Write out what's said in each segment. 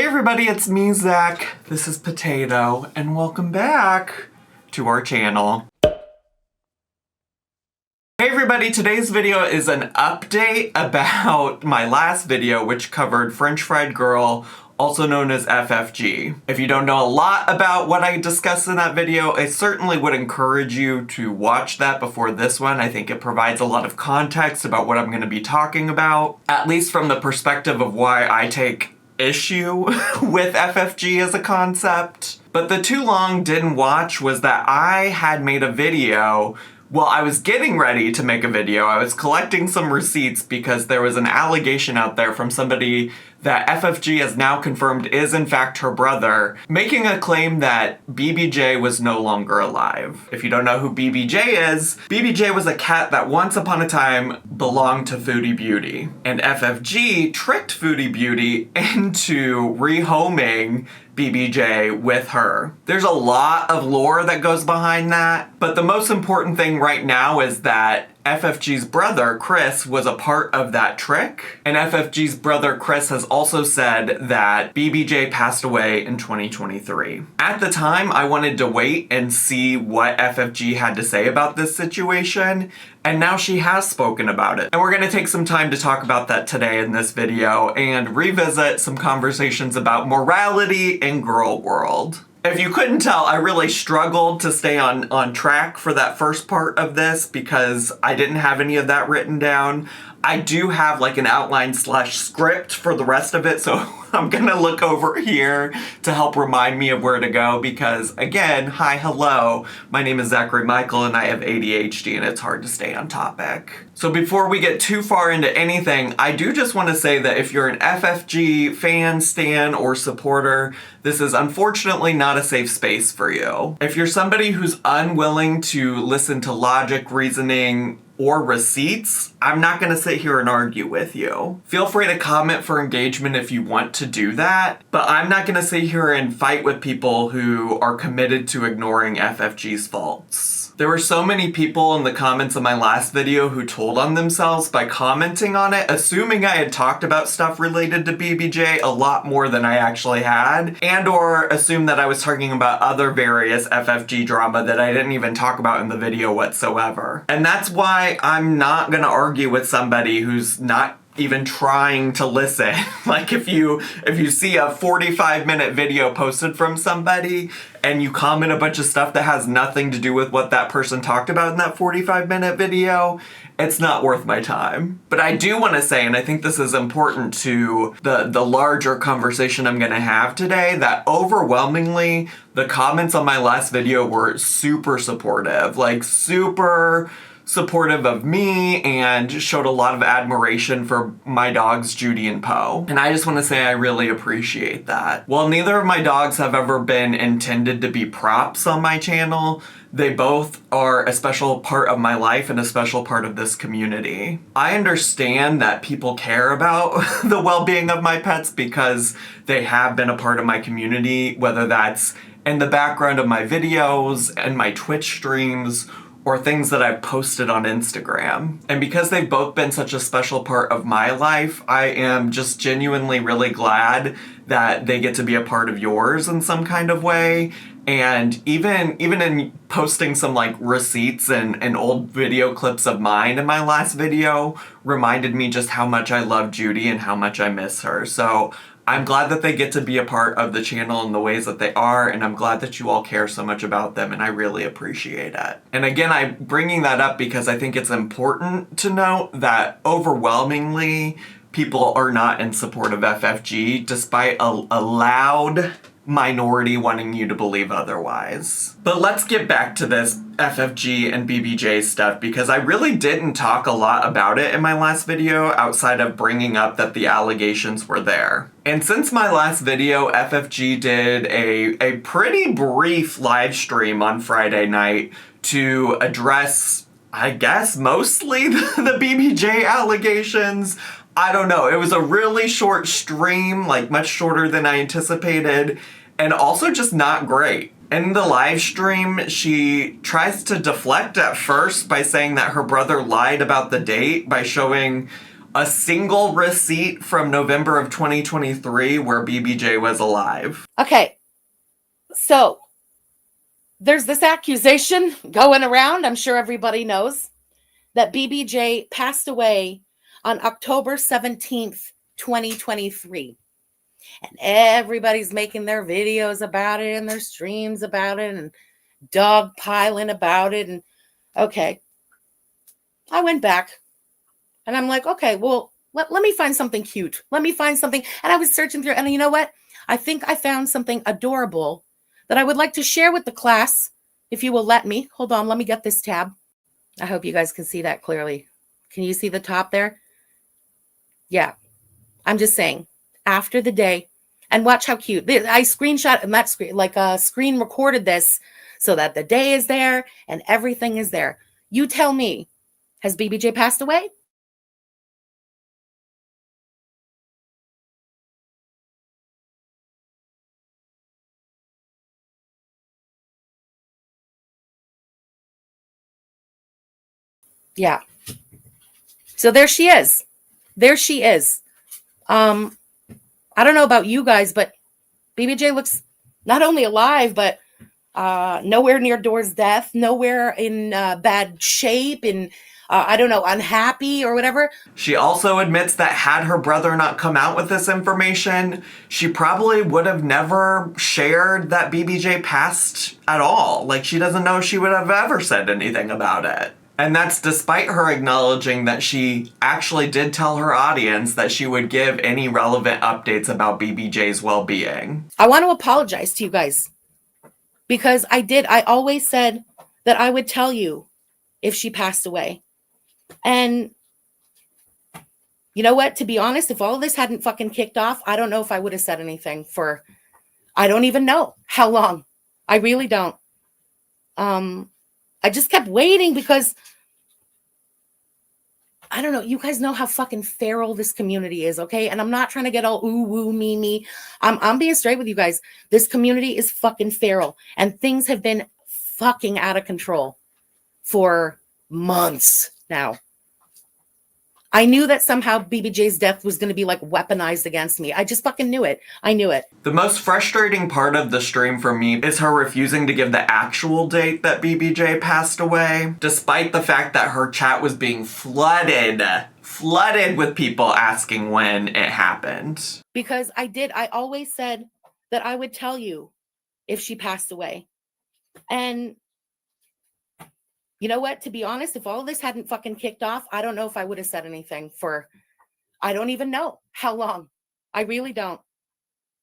Hey everybody, it's me, Zach. This is Potato, and welcome back to our channel. Hey everybody, today's video is an update about my last video, which covered French Fried Girl, also known as FFG. If you don't know a lot about what I discussed in that video, I certainly would encourage you to watch that before this one. I think it provides a lot of context about what I'm going to be talking about, at least from the perspective of why I take issue with FFG as a concept. But the too long didn't watch was that I had made a video. Well, I was getting ready to make a video. I was collecting some receipts because there was an allegation out there from somebody that FFG has now confirmed is in fact her brother, making a claim that BBJ was no longer alive. If you don't know who BBJ is, BBJ was a cat that once upon a time belonged to Foodie Beauty. And FFG tricked Foodie Beauty into rehoming BBJ with her. There's a lot of lore that goes behind that, but the most important thing right now is that FFG's brother, Chris, was a part of that trick, and FFG's brother, Chris, has also said that BBJ passed away in 2023. At the time, I wanted to wait and see what FFG had to say about this situation, and now she has spoken about it. And we're gonna take some time to talk about that today in this video and revisit some conversations about morality in girl world. If you couldn't tell, I really struggled to stay on track for that first part of this because I didn't have any of that written down. I do have like an outline / script for the rest of it, so I'm gonna look over here to help remind me of where to go because, again, hi, hello, my name is Zachary Michael and I have ADHD and it's hard to stay on topic. So before we get too far into anything, I do just want to say that if you're an FFG fan, stan, or supporter, this is unfortunately not a safe space for you. If you're somebody who's unwilling to listen to logic, reasoning, or receipts, I'm not gonna sit here and argue with you. Feel free to comment for engagement if you want to do that, but I'm not gonna sit here and fight with people who are committed to ignoring FFG's faults. There were so many people in the comments of my last video who told on themselves by commenting on it, assuming I had talked about stuff related to BBJ a lot more than I actually had, and or assumed that I was talking about other various FFG drama that I didn't even talk about in the video whatsoever. And that's why I'm not gonna argue with somebody who's not even trying to listen. Like if you see a 45-minute video posted from somebody and you comment a bunch of stuff that has nothing to do with what that person talked about in that 45-minute video, it's not worth my time. But I do want to say, and I think this is important to the larger conversation I'm going to have today, that overwhelmingly the comments on my last video were super supportive, like super supportive of me and showed a lot of admiration for my dogs, Judy and Poe. And I just want to say I really appreciate that. While neither of my dogs have ever been intended to be props on my channel, they both are a special part of my life and a special part of this community. I understand that people care about the well-being of my pets because they have been a part of my community, whether that's in the background of my videos and my Twitch streams, or things that I've posted on Instagram. And because they've both been such a special part of my life, I am just genuinely really glad that they get to be a part of yours in some kind of way. And even in posting some like receipts and old video clips of mine in my last video reminded me just how much I love Judy and how much I miss her. So I'm glad that they get to be a part of the channel in the ways that they are, and I'm glad that you all care so much about them, and I really appreciate it. And again, I'm bringing that up because I think it's important to note that overwhelmingly, people are not in support of FFG, despite a loud minority wanting you to believe otherwise. But let's get back to this FFG and BBJ stuff because I really didn't talk a lot about it in my last video outside of bringing up that the allegations were there. And since my last video, FFG did a pretty brief live stream on Friday night to address, I guess, mostly the BBJ allegations. I don't know, it was a really short stream, like much shorter than I anticipated, and also just not great. In the live stream, she tries to deflect at first by saying that her brother lied about the date by showing a single receipt from November of 2023 where BBJ was alive. Okay, so there's this accusation going around, I'm sure everybody knows, that BBJ passed away on October 17th, 2023. And everybody's making their videos about it and their streams about it and dogpiling about it. And okay, I went back and I'm like, okay, well, let me find something cute. Let me find something. And I was searching through, and you know what? I think I found something adorable that I would like to share with the class, if you will let me. Hold on, let me get this tab. I hope you guys can see that clearly. Can you see the top there? Yeah, I'm just saying, after the day, and watch how cute. I screenshot, not screen, like screen recorded this so that the day is there and everything is there. You tell me, has BBJ passed away? Yeah. So there she is. There she is. I don't know about you guys, but BBJ looks not only alive, but nowhere near Door's death, nowhere in bad shape, and I don't know, unhappy or whatever. She also admits that had her brother not come out with this information, she probably would have never shared that BBJ passed at all. Like, she doesn't know if she would have ever said anything about it. And that's despite her acknowledging that she actually did tell her audience that she would give any relevant updates about BBJ's well-being. I want to apologize to you guys because I always said that I would tell you if she passed away. And you know what? To be honest, if all of this hadn't fucking kicked off, I don't know if I would have said anything for, I don't even know how long. I really don't. I just kept waiting because I don't know. You guys know how fucking feral this community is, okay? And I'm not trying to get all ooh woo me. I'm being straight with you guys. This community is fucking feral, and things have been fucking out of control for months now. I knew that somehow BBJ's death was going to be like weaponized against me. I just fucking knew it. I knew it. The most frustrating part of the stream for me is her refusing to give the actual date that BBJ passed away, despite the fact that her chat was being flooded with people asking when it happened. Because I always said that I would tell you if she passed away. And you know what? To be honest, if all of this hadn't fucking kicked off, I don't know if I would have said anything for, I don't even know how long. I really don't.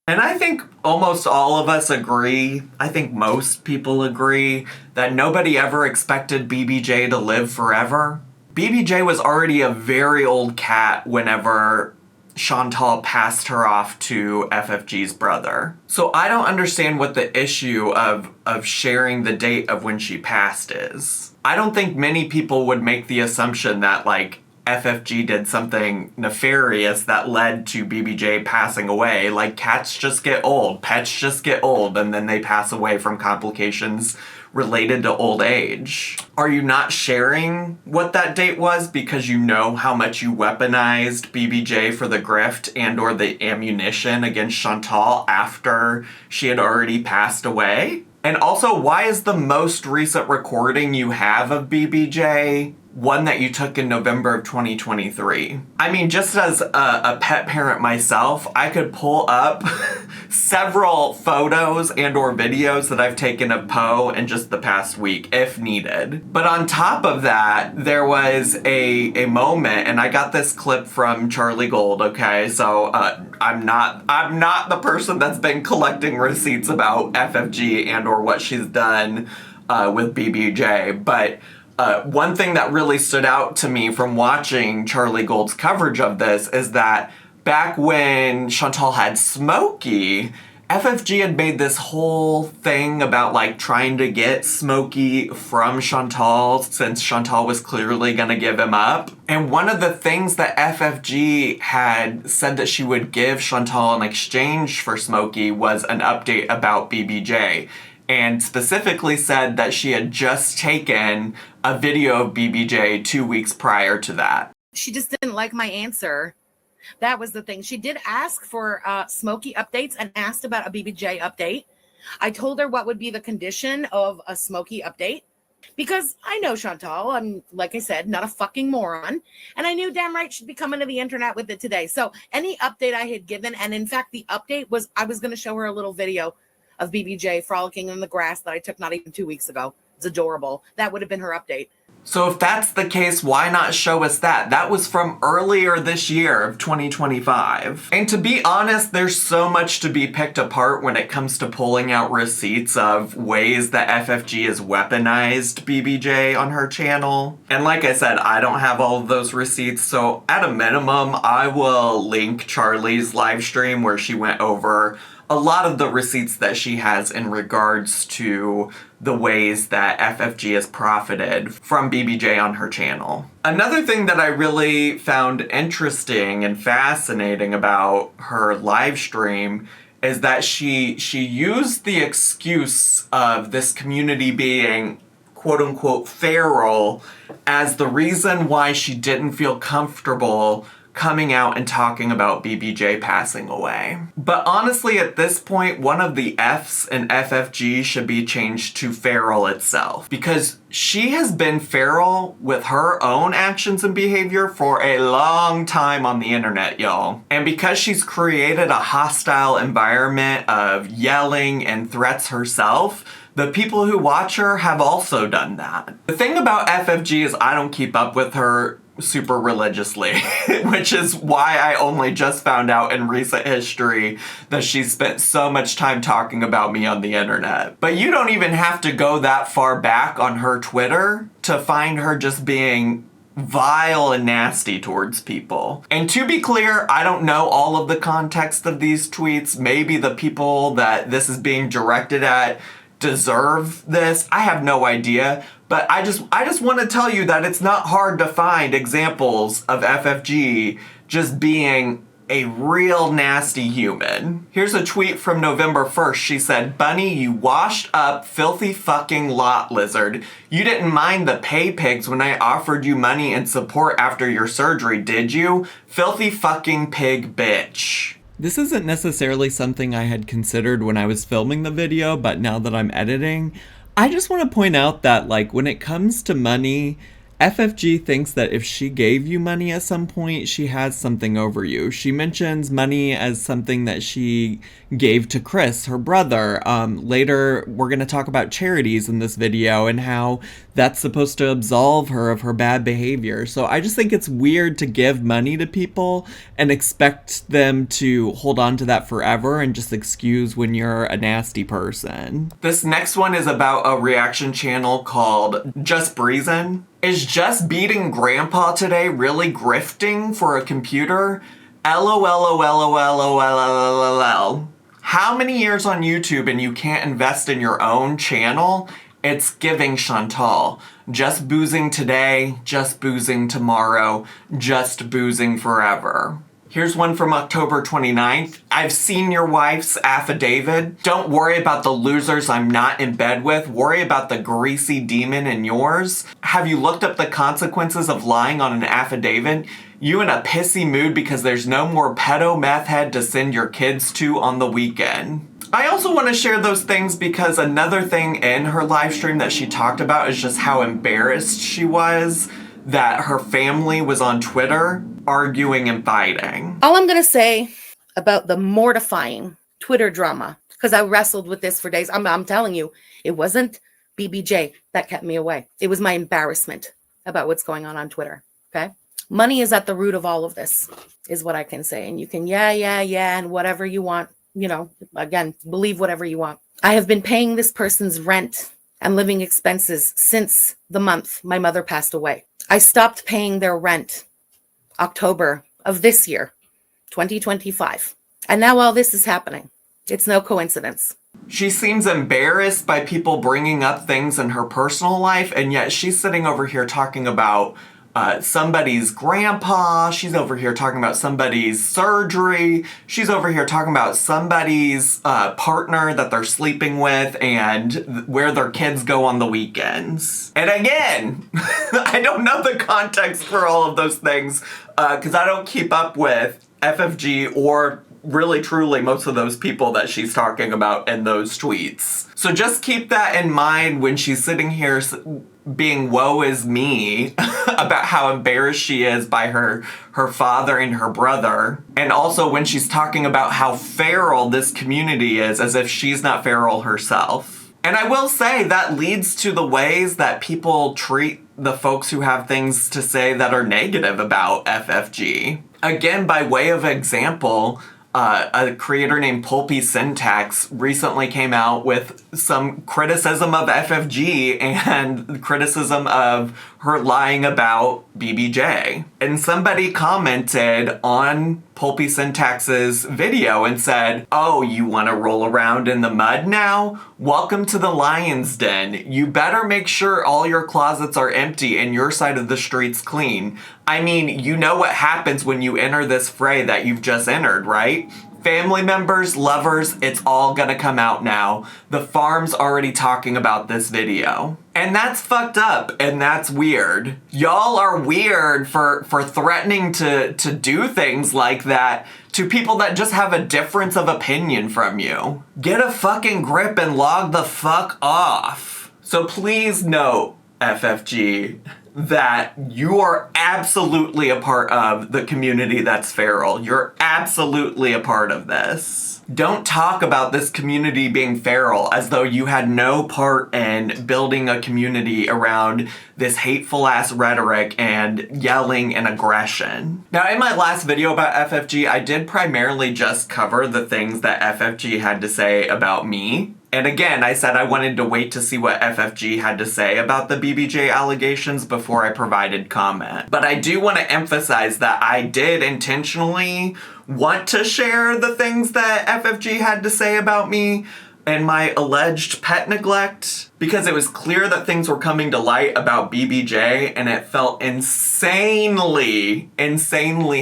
And I think almost all of us agree, I think most people agree, that nobody ever expected BBJ to live forever. BBJ was already a very old cat whenever Chantal passed her off to FFG's brother. So I don't understand what the issue of sharing the date of when she passed is. I don't think many people would make the assumption that, like, FFG did something nefarious that led to BBJ passing away. Like, cats just get old, pets just get old, and then they pass away from complications related to old age. Are you not sharing what that date was because you know how much you weaponized BBJ for the grift and or the ammunition against Chantal after she had already passed away? And also, why is the most recent recording you have of BBJ one that you took in November of 2023? I mean, just as a pet parent myself, I could pull up several photos and or videos that I've taken of Poe in just the past week, if needed. But on top of that, there was a moment, and I got this clip from Charlie Gold, okay? So I'm not the person that's been collecting receipts about FFG and or what she's done with BBJ, but one thing that really stood out to me from watching Charlie Gold's coverage of this is that back when Chantal had Smokey, FFG had made this whole thing about, like, trying to get Smokey from Chantal since Chantal was clearly gonna give him up. And one of the things that FFG had said that she would give Chantal in exchange for Smokey was an update about BBJ. And specifically said that she had just taken a video of BBJ 2 weeks prior to that. she just didn't like my answer. That was the thing. She did ask for smoky updates and asked about a BBJ update. I told her what would be the condition of a smoky update because I know Chantal. I'm, like I said, not a fucking moron. And I knew damn right she'd be coming to the internet with it today. So any update I had given, and in fact, the update was I was going to show her a little video of BBJ frolicking in the grass that I took not even 2 weeks ago. It's adorable. That would have been her update. So if that's the case, why not show us that? That was from earlier this year of 2025. And to be honest, there's so much to be picked apart when it comes to pulling out receipts of ways that FFG has weaponized BBJ on her channel. And like I said, I don't have all of those receipts, so at a minimum, I will link Charlie's live stream where she went over a lot of the receipts that she has in regards to the ways that FFG has profited from BBJ on her channel. Another thing that I really found interesting and fascinating about her live stream is that she used the excuse of this community being quote unquote feral as the reason why she didn't feel comfortable coming out and talking about BBJ passing away. But honestly, at this point, one of the F's in FFG should be changed to feral itself, because she has been feral with her own actions and behavior for a long time on the internet, y'all. And because she's created a hostile environment of yelling and threats herself, the people who watch her have also done that. The thing about FFG is I don't keep up with her super religiously, which is why I only just found out in recent history that she spent so much time talking about me on the internet. But you don't even have to go that far back on her Twitter to find her just being vile and nasty towards people. And to be clear, I don't know all of the context of these tweets. Maybe the people that this is being directed at deserve this. I have no idea. But I just want to tell you that it's not hard to find examples of FFG just being a real nasty human. Here's a tweet from November 1st. She said, "Bunny, you washed up filthy fucking lot lizard. You didn't mind the pay pigs when I offered you money and support after your surgery, did you? Filthy fucking pig bitch." This isn't necessarily something I had considered when I was filming the video, but now that I'm editing, I just want to point out that, like, when it comes to money, FFG thinks that if she gave you money at some point, she has something over you. She mentions money as something that she gave to Chris, her brother. Later, we're going to talk about charities in this video and how that's supposed to absolve her of her bad behavior. So I just think it's weird to give money to people and expect them to hold on to that forever and just excuse when you're a nasty person. This next one is about a reaction channel called Just Breezin'. Is just beating grandpa today really grifting for a computer? LOL. How many years on YouTube and you can't invest in your own channel? It's giving Chantal. Just boozing today, just boozing tomorrow, just boozing forever. Here's one from October 29th. I've seen your wife's affidavit. Don't worry about the losers I'm not in bed with. Worry about the greasy demon in yours. Have you looked up the consequences of lying on an affidavit? You in a pissy mood because there's no more pedo meth head to send your kids to on the weekend. I also want to share those things because another thing in her live stream that she talked about is just how embarrassed she was that her family was on Twitter arguing and fighting. All I'm going to say about the mortifying Twitter drama, because I wrestled with this for days. I'm telling you, it wasn't BBJ that kept me away. It was my embarrassment about what's going on Twitter. Okay. Money is at the root of all of this, is what I can say. And you can, yeah, and whatever you want, again, believe whatever you want. I have been paying this person's rent and living expenses since the month my mother passed away. I stopped paying their rent October of this year, 2025. And now all this is happening. It's no coincidence. She seems embarrassed by people bringing up things in her personal life, and yet she's sitting over here talking about somebody's grandpa. She's over here talking about somebody's surgery. She's over here talking about somebody's partner that they're sleeping with and where their kids go on the weekends. And again, I don't know the context for all of those things because I don't keep up with FFG or really truly most of those people that she's talking about in those tweets. So just keep that in mind when she's sitting here being woe is me about how embarrassed she is by her father and her brother. And also when she's talking about how feral this community is, as if she's not feral herself. And I will say that leads to the ways that people treat the folks who have things to say that are negative about FFG. Again, by way of example, a creator named Pulpy Syntax recently came out with some criticism of FFG and criticism of her lying about BBJ. And somebody commented on Pulpy Syntax's video and said, "Oh, you want to roll around in the mud now? Welcome to the lion's den. You better make sure all your closets are empty and your side of the street's clean. I mean, you know what happens when you enter this fray that you've just entered, right? Family members, lovers, it's all gonna come out now. The farm's already talking about this video." And that's fucked up, and that's weird. Y'all are weird for threatening to do things like that to people that just have a difference of opinion from you. Get a fucking grip and log the fuck off. So please note, FFG, that you are absolutely a part of the community that's feral. You're absolutely a part of this. Don't talk about this community being feral as though you had no part in building a community around this hateful ass rhetoric and yelling and aggression. Now, in my last video about FFG, I did primarily just cover the things that FFG had to say about me. And again, I said I wanted to wait to see what FFG had to say about the BBJ allegations before I provided comment. But I do want to emphasize that I did intentionally want to share the things that FFG had to say about me and my alleged pet neglect, because it was clear that things were coming to light about BBJ and it felt insanely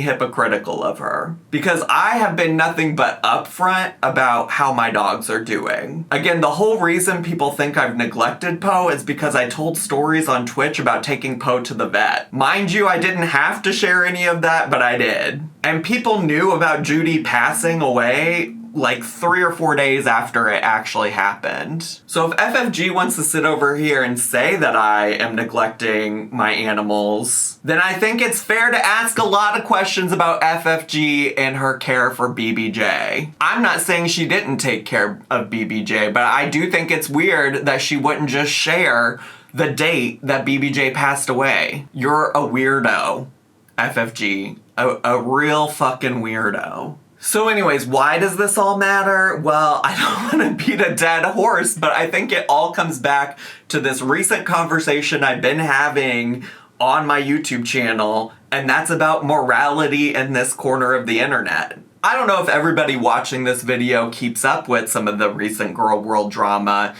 hypocritical of her. Because I have been nothing but upfront about how my dogs are doing. Again, the whole reason people think I've neglected Poe is because I told stories on Twitch about taking Poe to the vet. Mind you, I didn't have to share any of that, but I did. And people knew about Judy passing away like 3 or 4 days after it actually happened. So if FFG wants to sit over here and say that I am neglecting my animals, then I think it's fair to ask a lot of questions about FFG and her care for BBJ. I'm not saying she didn't take care of BBJ, but I do think it's weird that she wouldn't just share the date that BBJ passed away. You're a weirdo, FFG. A real fucking weirdo. So anyways, why does this all matter? Well, I don't want to beat a dead horse, but I think it all comes back to this recent conversation I've been having on my YouTube channel, and that's about morality in this corner of the internet. I don't know if everybody watching this video keeps up with some of the recent girl world drama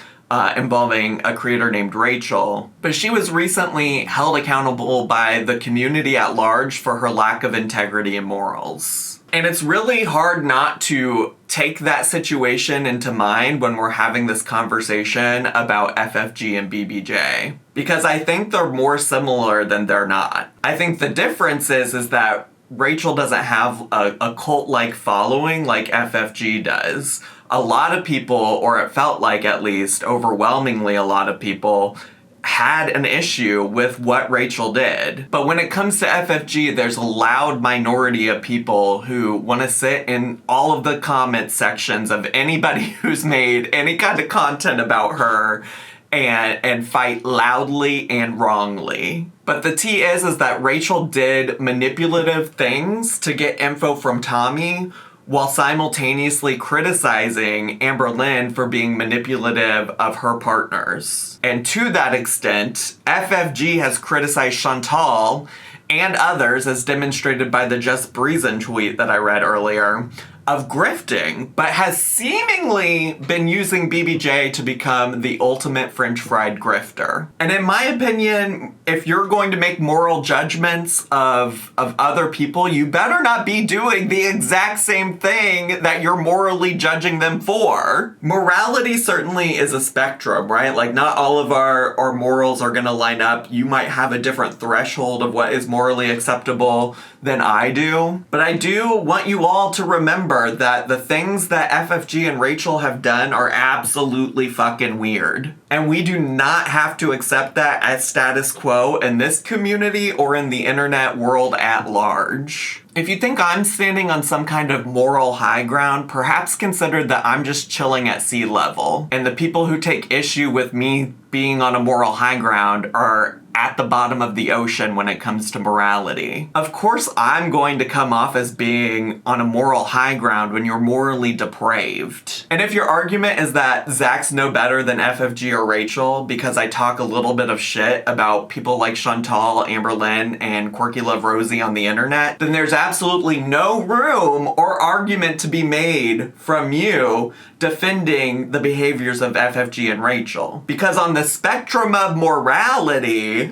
involving a creator named Rachel, but she was recently held accountable by the community at large for her lack of integrity and morals. And it's really hard not to take that situation into mind when we're having this conversation about FFG and BBJ, because I think they're more similar than they're not. I think the difference is that Rachel doesn't have a cult-like following like FFG does. A lot of people, or it felt like at least overwhelmingly a lot of people, had an issue with what Rachel did. But when it comes to FFG, there's a loud minority of people who want to sit in all of the comment sections of anybody who's made any kind of content about her and fight loudly and wrongly. But the tea is that Rachel did manipulative things to get info from Tommy while simultaneously criticizing Amber Lynn for being manipulative of her partners. And to that extent, FFG has criticized Chantal and others, as demonstrated by the Just Breezin tweet that I read earlier, of grifting, but has seemingly been using BBJ to become the ultimate French fried grifter. And in my opinion, if you're going to make moral judgments of other people, you better not be doing the exact same thing that you're morally judging them for. Morality certainly is a spectrum, right? Like, not all of our morals are gonna line up. You might have a different threshold of what is morally acceptable than I do. But I do want you all to remember that the things that FFG and Rachel have done are absolutely fucking weird. And we do not have to accept that as status quo in this community or in the internet world at large. If you think I'm standing on some kind of moral high ground, perhaps consider that I'm just chilling at sea level. And the people who take issue with me being on a moral high ground are at the bottom of the ocean when it comes to morality. Of course, I'm going to come off as being on a moral high ground when you're morally depraved. And if your argument is that Zach's no better than FFG or Rachel because I talk a little bit of shit about people like Chantal, Amberlynn, and Quirky Love Rosie on the internet, then there's absolutely no room or argument to be made from you defending the behaviors of FFG and Rachel. Because on the spectrum of morality,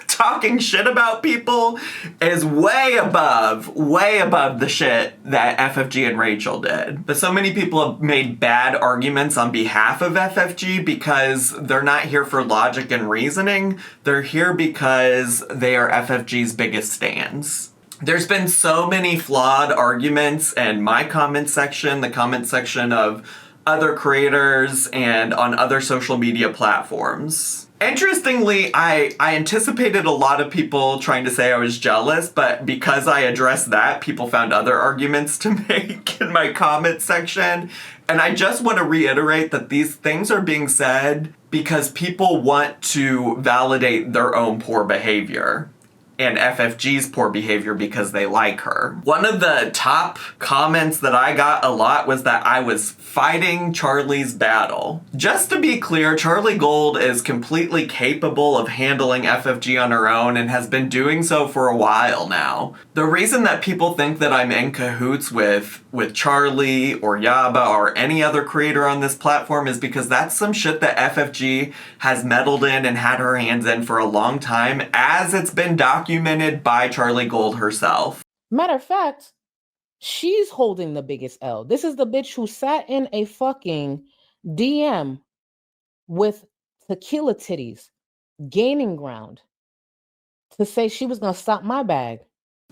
talking shit about people is way above the shit that FFG and Rachel did. But so many people have made bad arguments on behalf of FFG because they're not here for logic and reasoning. They're here because they are FFG's biggest stans. There's been so many flawed arguments in my comment section, the comment section of other creators, and on other social media platforms. Interestingly, I anticipated a lot of people trying to say I was jealous, but because I addressed that, people found other arguments to make in my comment section. And I just want to reiterate that these things are being said because people want to validate their own poor behavior. And FFG's poor behavior because they like her. One of the top comments that I got a lot was that I was fighting Charlie's battle. Just to be clear, Charlie Gold is completely capable of handling FFG on her own and has been doing so for a while now. The reason that people think that I'm in cahoots with Charlie or Yaba or any other creator on this platform is because that's some shit that FFG has meddled in and had her hands in for a long time, as it's been documented by Charlie Gold herself. Matter of fact, she's holding the biggest L. This is the bitch who sat in a fucking DM with tequila titties, gaining ground, to say she was gonna stop my bag.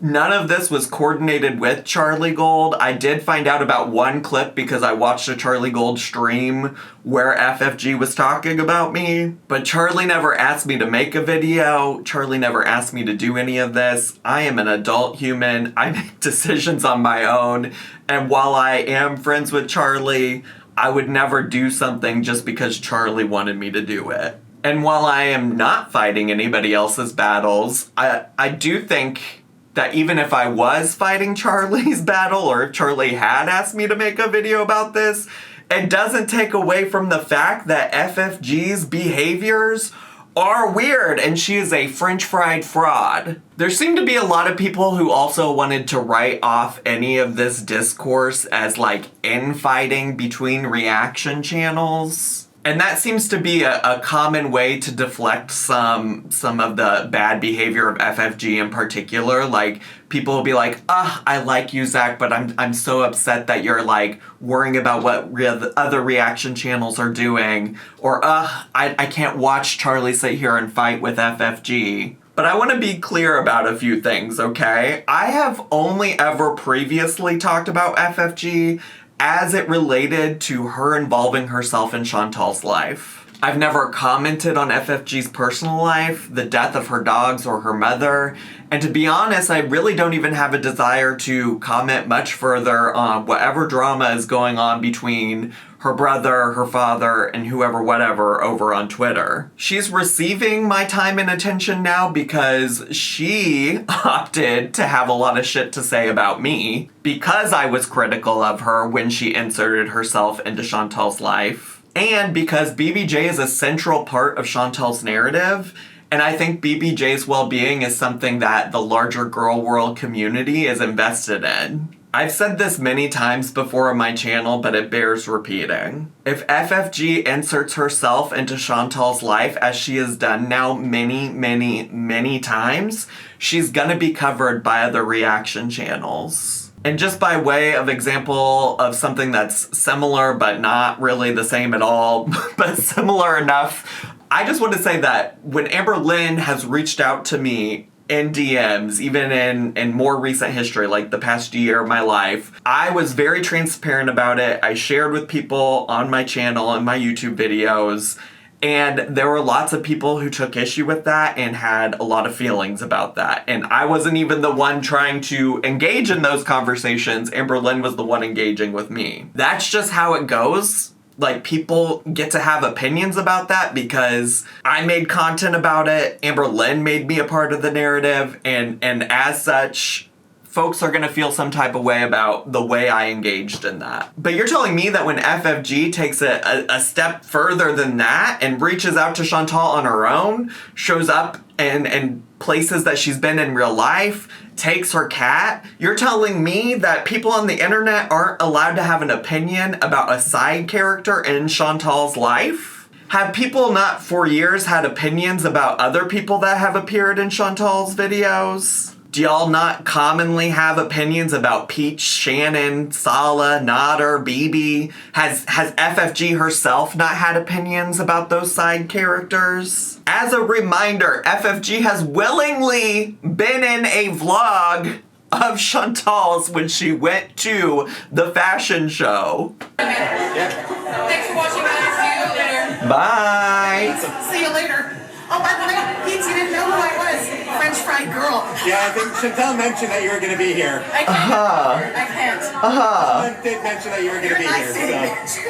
None of this was coordinated with Charlie Gold. I did find out about one clip because I watched a Charlie Gold stream where FFG was talking about me. But Charlie never asked me to make a video. Charlie never asked me to do any of this. I am an adult human. I make decisions on my own. And while I am friends with Charlie, I would never do something just because Charlie wanted me to do it. And while I am not fighting anybody else's battles, I do think that even if I was fighting Charlie's battle, or if Charlie had asked me to make a video about this, it doesn't take away from the fact that FFG's behaviors are weird and she is a French fried fraud. There seem to be a lot of people who also wanted to write off any of this discourse as like infighting between reaction channels. And that seems to be a common way to deflect some of the bad behavior of FFG in particular. Like, people will be like, I like you, Zach, but I'm so upset that you're like worrying about what other reaction channels are doing. Or, I can't watch Charlie sit here and fight with FFG. But I want to be clear about a few things, okay? I have only ever previously talked about FFG as it related to her involving herself in Chantal's life. I've never commented on FFG's personal life, the death of her dogs, or her mother. And to be honest, I really don't even have a desire to comment much further on whatever drama is going on between her brother, her father, and whoever whatever over on Twitter. She's receiving my time and attention now because she opted to have a lot of shit to say about me because I was critical of her when she inserted herself into Chantal's life, and because BBJ is a central part of Chantal's narrative. And I think BBJ's well-being is something that the larger girl world community is invested in. I've said this many times before on my channel, but it bears repeating. If FFG inserts herself into Chantal's life, as she has done now many, many, many times, she's gonna be covered by other reaction channels. And just by way of example of something that's similar, but not really the same at all, but similar enough, I just want to say that when Amber Lynn has reached out to me in DMs, even in more recent history, like the past year of my life, I was very transparent about it. I shared with people on my channel and my YouTube videos, and there were lots of people who took issue with that and had a lot of feelings about that. And I wasn't even the one trying to engage in those conversations. Amber Lynn was the one engaging with me. That's just how it goes. Like, people get to have opinions about that because I made content about it. Amber Lynn made me a part of the narrative. And as such, folks are gonna feel some type of way about the way I engaged in that. But you're telling me that when FFG takes a step further than that and reaches out to Chantal on her own, shows up in places that she's been in real life, takes her cat, you're telling me that people on the internet aren't allowed to have an opinion about a side character in Chantal's life? Have people not for years had opinions about other people that have appeared in Chantal's videos? Do y'all not commonly have opinions about Peach, Shannon, Sala, Nodder, BB? Has FFG herself not had opinions about those side characters? As a reminder, FFG has willingly been in a vlog of Chantal's when she went to the fashion show. Thanks for watching, guys. See you later. Bye. See you later. Oh, by the way, Pete, you didn't know who I was. French fried girl. Yeah, I think Chantal mentioned that you were going to be here. I can't. I can't. Someone did mention that you were going to be Nice here. So.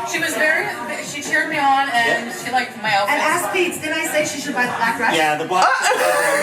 She was she cheered me on and she liked my outfit. And ask Pete, didn't I say she should buy the black dress? Yeah, the black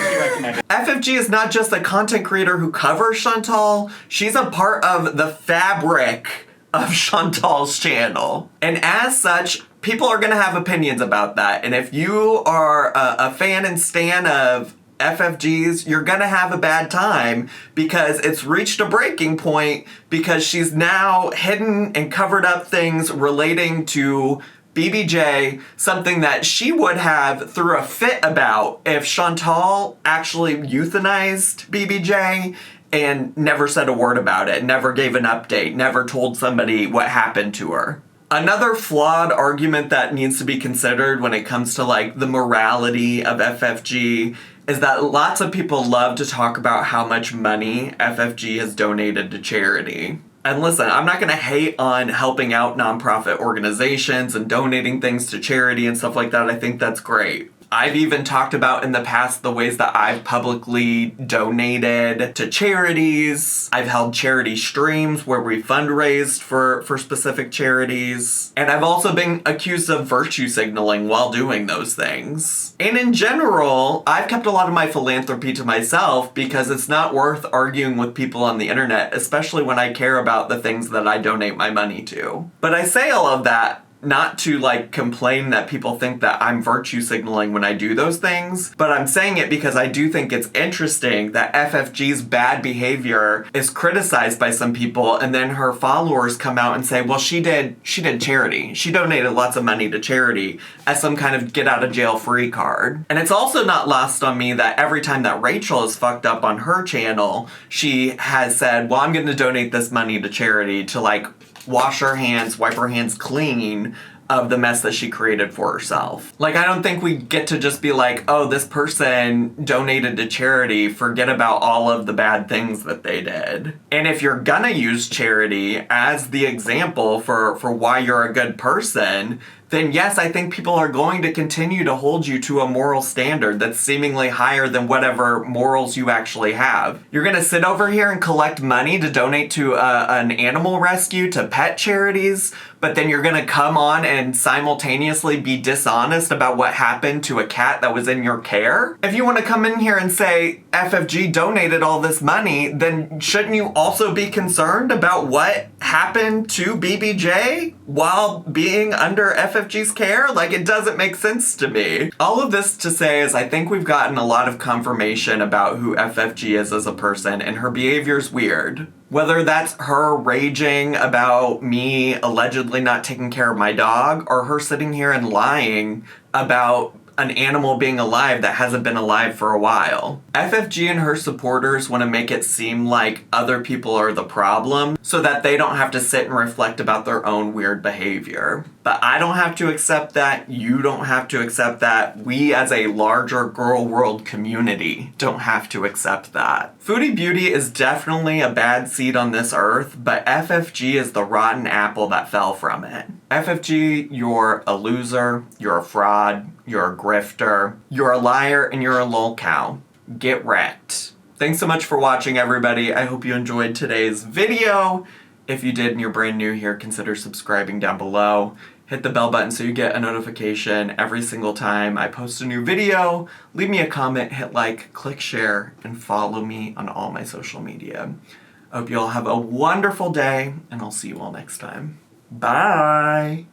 she recommended. FFG is not just a content creator who covers Chantal, she's a part of the fabric of Chantal's channel. And as such, people are gonna have opinions about that. And if you are a fan and stan of FFG's, you're gonna have a bad time because it's reached a breaking point because she's now hidden and covered up things relating to BBJ, something that she would have threw a fit about if Chantal actually euthanized BBJ and never said a word about it, never gave an update, never told somebody what happened to her. Another flawed argument that needs to be considered when it comes to like the morality of FFG is that lots of people love to talk about how much money FFG has donated to charity. And listen, I'm not gonna hate on helping out nonprofit organizations and donating things to charity and stuff like that. I think that's great. I've even talked about in the past the ways that I've publicly donated to charities. I've held charity streams where we fundraised for specific charities. And I've also been accused of virtue signaling while doing those things. And in general, I've kept a lot of my philanthropy to myself because it's not worth arguing with people on the internet, especially when I care about the things that I donate my money to. But I say all of that not to like complain that people think that I'm virtue signaling when I do those things, but I'm saying it because I do think it's interesting that FFG's bad behavior is criticized by some people and then her followers come out and say, well, she did charity. She donated lots of money to charity as some kind of get out of jail free card. And it's also not lost on me that every time that Rachel is fucked up on her channel, she has said, well, I'm going to donate this money to charity to like wash her hands, wipe her hands clean of the mess that she created for herself. Like, I don't think we get to just be like, oh, this person donated to charity, forget about all of the bad things that they did. And if you're gonna use charity as the example for why you're a good person, then yes, I think people are going to continue to hold you to a moral standard that's seemingly higher than whatever morals you actually have. You're gonna sit over here and collect money to donate to an animal rescue, to pet charities, but then you're gonna come on and simultaneously be dishonest about what happened to a cat that was in your care? If you wanna come in here and say FFG donated all this money, then shouldn't you also be concerned about what happened to BBJ while being under FFG's care? Like, it doesn't make sense to me. All of this to say is I think we've gotten a lot of confirmation about who FFG is as a person, and her behavior's weird. Whether that's her raging about me allegedly not taking care of my dog, or her sitting here and lying about an animal being alive that hasn't been alive for a while. FFG and her supporters want to make it seem like other people are the problem so that they don't have to sit and reflect about their own weird behavior. But I don't have to accept that. You don't have to accept that. We as a larger girl world community don't have to accept that. Foodie Beauty is definitely a bad seed on this earth, but FFG is the rotten apple that fell from it. FFG, you're a loser, you're a fraud, you're a grifter, you're a liar, and you're a lol cow. Get wrecked. Thanks so much for watching, everybody. I hope you enjoyed today's video. If you did and you're brand new here, consider subscribing down below. Hit the bell button so you get a notification every single time I post a new video. Leave me a comment, hit like, click share, and follow me on all my social media. I hope you all have a wonderful day, and I'll see you all next time. Bye!